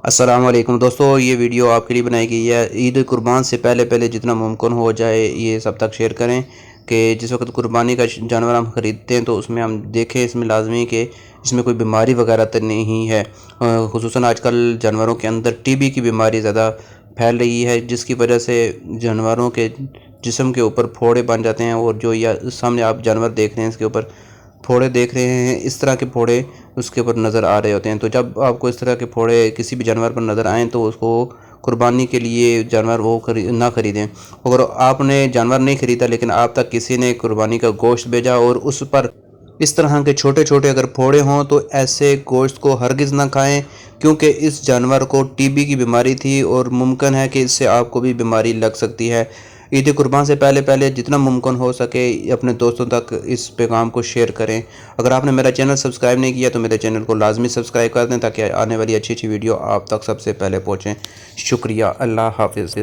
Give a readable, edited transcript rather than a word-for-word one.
السلام علیکم دوستو، یہ ویڈیو آپ کے لیے بنائی گئی ہے۔ عید قربان سے پہلے جتنا ممکن ہو جائے یہ سب تک شیئر کریں کہ جس وقت قربانی کا جانور ہم خریدتے ہیں تو اس میں ہم دیکھیں، اس میں لازمی کہ اس میں کوئی بیماری وغیرہ تو نہیں ہے۔ خصوصاً آج کل جانوروں کے اندر ٹی بی کی بیماری زیادہ پھیل رہی ہے، جس کی وجہ سے جانوروں کے جسم کے اوپر پھوڑے بن جاتے ہیں، اور جو سامنے آپ جانور دیکھ رہے ہیں اس کے اوپر پھوڑے دیکھ رہے ہیں، اس طرح کے پھوڑے اس کے اوپر نظر آ رہے ہوتے ہیں۔ تو جب آپ کو اس طرح کے پھوڑے کسی بھی جانور پر نظر آئیں تو اس کو قربانی کے لیے جانور نہ خریدیں۔ اگر آپ نے جانور نہیں خریدا لیکن آپ تک کسی نے قربانی کا گوشت بھیجا اور اس پر اس طرح کے چھوٹے چھوٹے اگر پھوڑے ہوں تو ایسے گوشت کو ہرگز نہ کھائیں، کیونکہ اس جانور کو ٹی بی کی بیماری تھی اور ممکن ہے کہ اس سے آپ کو بھی بیماری لگ سکتی ہے۔ عید قربان سے پہلے جتنا ممکن ہو سکے اپنے دوستوں تک اس پیغام کو شیئر کریں۔ اگر آپ نے میرا چینل سبسکرائب نہیں کیا تو میرے چینل کو لازمی سبسکرائب کر دیں تاکہ آنے والی اچھی ویڈیو آپ تک سب سے پہلے پہنچیں۔ شکریہ، اللہ حافظ۔